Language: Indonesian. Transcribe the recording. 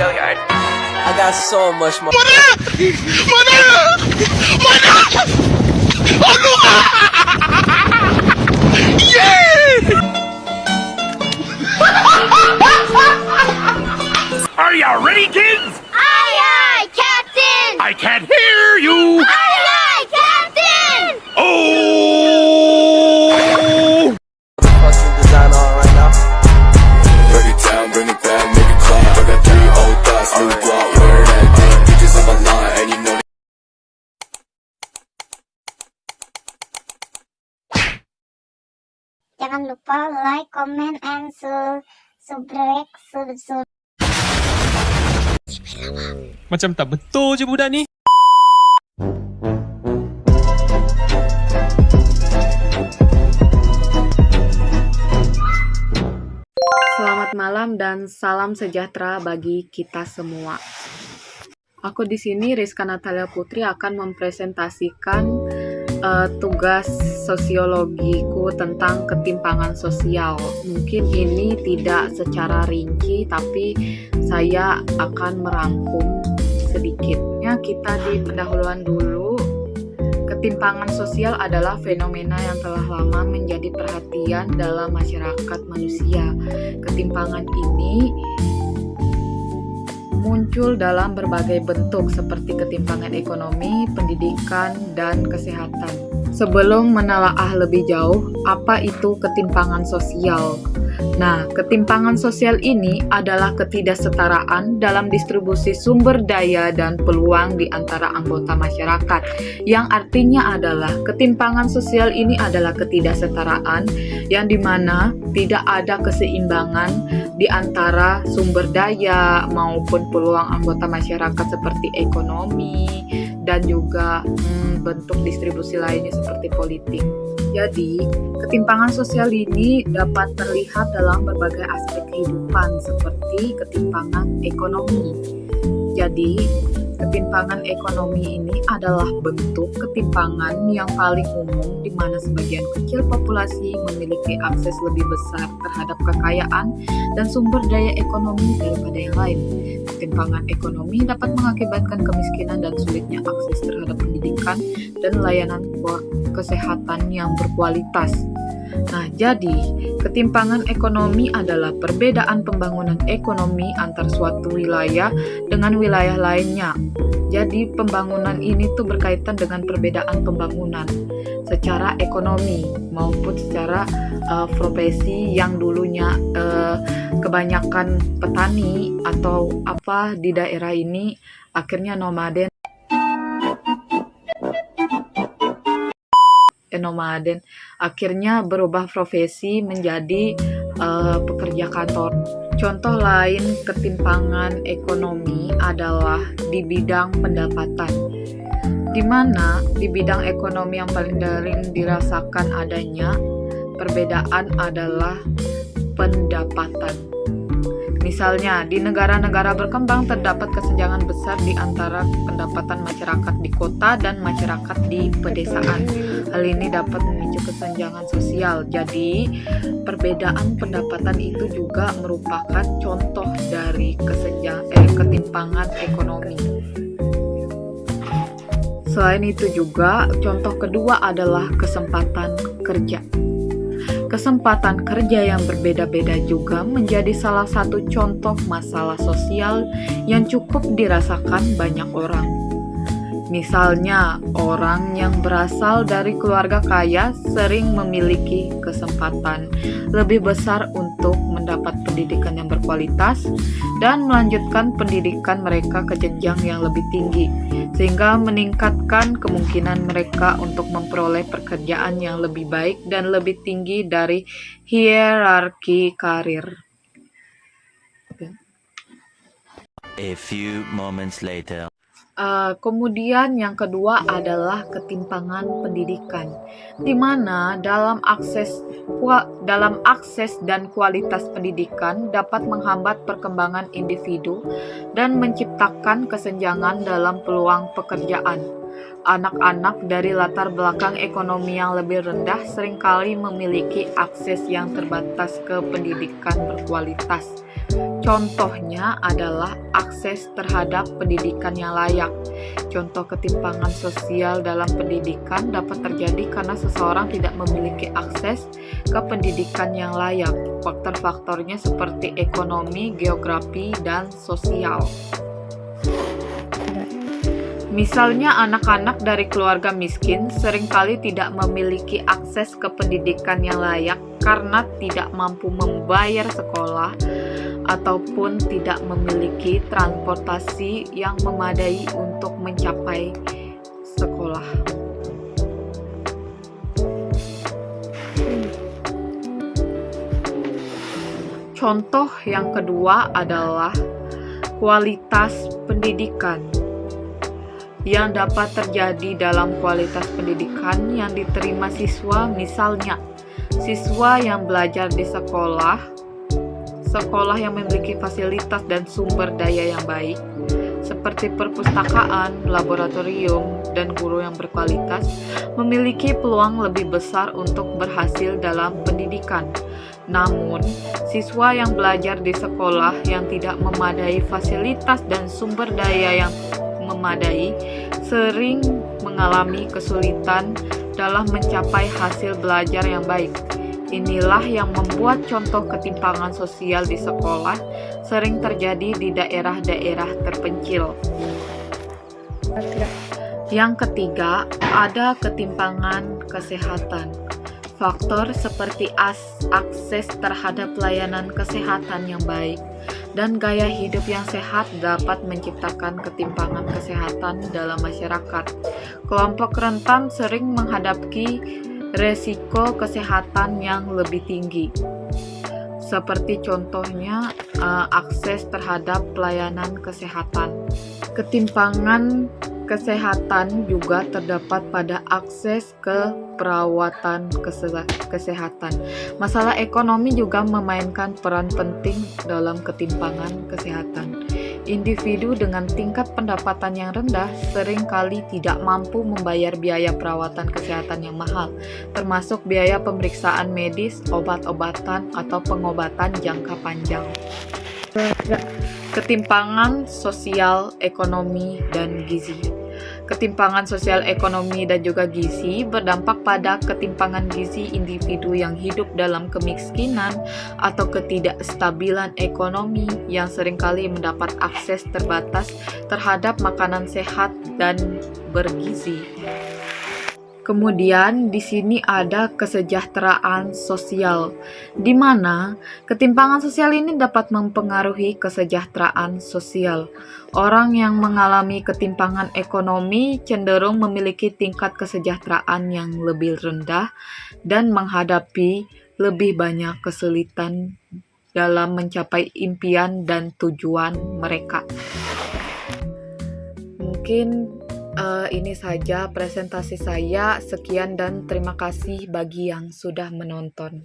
I got so much more. Are you ready, kids? Aye, aye, Captain! I can't hear you. Aye, aye, Captain! Oh! Fucking design on right now. Break it down, bring it back, make it clap. I got 3 old thoughts, new block, where that thing. Bitches on my line, and you know Jangan lupa like, comment, and subscribe. Macam tak betul je budak ni. Selamat malam dan salam sejahtera bagi kita semua. Aku di sini Rizka Natalia Putri akan mempresentasikan tugas sosiologiku tentang ketimpangan sosial. Mungkin ini tidak secara rinci, tapi saya akan merangkum sedikitnya. Kita di pendahuluan dulu. Ketimpangan sosial adalah fenomena yang telah lama menjadi perhatian dalam masyarakat manusia. Ketimpangan ini muncul dalam berbagai bentuk seperti ketimpangan ekonomi, pendidikan, dan kesehatan. Sebelum menelaah lebih jauh, apa itu ketimpangan sosial? Nah, ketimpangan sosial ini adalah ketidaksetaraan dalam distribusi sumber daya dan peluang di antara anggota masyarakat. Yang artinya adalah ketimpangan sosial ini adalah ketidaksetaraan yang dimana tidak ada keseimbangan di antara sumber daya maupun peluang anggota masyarakat seperti ekonomi dan juga bentuk distribusi lainnya seperti politik. Jadi, ketimpangan sosial ini dapat terlihat dalam berbagai aspek kehidupan seperti ketimpangan ekonomi. Jadi, ketimpangan ekonomi ini adalah bentuk ketimpangan yang paling umum di mana sebagian kecil populasi memiliki akses lebih besar terhadap kekayaan dan sumber daya ekonomi daripada yang lain. Ketimpangan ekonomi dapat mengakibatkan kemiskinan dan sulitnya akses terhadap pendidikan dan layanan kesehatan yang berkualitas. Nah, jadi ketimpangan ekonomi adalah perbedaan pembangunan ekonomi antar suatu wilayah dengan wilayah lainnya. Jadi pembangunan ini tuh berkaitan dengan perbedaan pembangunan secara ekonomi maupun secara profesi yang dulunya kebanyakan petani atau apa di daerah ini akhirnya nomaden akhirnya berubah profesi menjadi pekerja kantor. Contoh lain ketimpangan ekonomi adalah di bidang pendapatan, di mana di bidang ekonomi yang paling sering dirasakan adanya perbedaan adalah pendapatan. Misalnya, di negara-negara berkembang terdapat kesenjangan besar di antara pendapatan masyarakat di kota dan masyarakat di pedesaan. Hal ini dapat memicu kesenjangan sosial. Jadi, perbedaan pendapatan itu juga merupakan contoh dari ketimpangan ekonomi. Selain itu juga, contoh kedua adalah kesempatan kerja. Kesempatan kerja yang berbeda-beda juga menjadi salah satu contoh masalah sosial yang cukup dirasakan banyak orang. Misalnya, orang yang berasal dari keluarga kaya sering memiliki kesempatan lebih besar untuk mendapat pendidikan yang berkualitas dan melanjutkan pendidikan mereka ke jenjang yang lebih tinggi, sehingga meningkatkan kemungkinan mereka untuk memperoleh pekerjaan yang lebih baik dan lebih tinggi dari hierarki karir. A few moments later. Kemudian yang kedua adalah ketimpangan pendidikan, di mana dalam akses dan kualitas pendidikan dapat menghambat perkembangan individu dan menciptakan kesenjangan dalam peluang pekerjaan. Anak-anak dari latar belakang ekonomi yang lebih rendah seringkali memiliki akses yang terbatas ke pendidikan berkualitas. Contohnya adalah akses terhadap pendidikan yang layak. Contoh ketimpangan sosial dalam pendidikan dapat terjadi karena seseorang tidak memiliki akses ke pendidikan yang layak. Faktor-faktornya seperti ekonomi, geografi, dan sosial. Misalnya anak-anak dari keluarga miskin seringkali tidak memiliki akses ke pendidikan yang layak karena tidak mampu membayar sekolah ataupun tidak memiliki transportasi yang memadai untuk mencapai sekolah. Contoh yang kedua adalah kualitas pendidikan. Yang dapat terjadi dalam kualitas pendidikan yang diterima siswa, misalnya siswa yang belajar di sekolah yang memiliki fasilitas dan sumber daya yang baik, seperti perpustakaan, laboratorium, dan guru yang berkualitas, memiliki peluang lebih besar untuk berhasil dalam pendidikan. Namun, siswa yang belajar di sekolah yang tidak memadai fasilitas dan sumber daya yang memadai sering mengalami kesulitan dalam mencapai hasil belajar yang baik. Inilah yang membuat contoh ketimpangan sosial di sekolah sering terjadi di daerah-daerah terpencil. Yang ketiga, ada ketimpangan kesehatan. Faktor seperti akses terhadap layanan kesehatan yang baik dan gaya hidup yang sehat dapat menciptakan ketimpangan kesehatan dalam masyarakat. Kelompok rentan sering menghadapi resiko kesehatan yang lebih tinggi, seperti contohnya akses terhadap pelayanan kesehatan. Ketimpangan kesehatan juga terdapat pada akses ke perawatan kesehatan. Masalah ekonomi juga memainkan peran penting dalam ketimpangan kesehatan. Individu dengan tingkat pendapatan yang rendah seringkali tidak mampu membayar biaya perawatan kesehatan yang mahal, termasuk biaya pemeriksaan medis, obat-obatan, atau pengobatan jangka panjang. Ketimpangan sosial, ekonomi, dan gizi. Ketimpangan sosial, ekonomi, dan juga gizi berdampak pada ketimpangan gizi individu yang hidup dalam kemiskinan atau ketidakstabilan ekonomi yang seringkali mendapat akses terbatas terhadap makanan sehat dan bergizi. Kemudian di sini ada kesejahteraan sosial, di mana ketimpangan sosial ini dapat mempengaruhi kesejahteraan sosial. Orang yang mengalami ketimpangan ekonomi cenderung memiliki tingkat kesejahteraan yang lebih rendah dan menghadapi lebih banyak kesulitan dalam mencapai impian dan tujuan mereka. Mungkin ini saja presentasi saya. Sekian dan terima kasih bagi yang sudah menonton.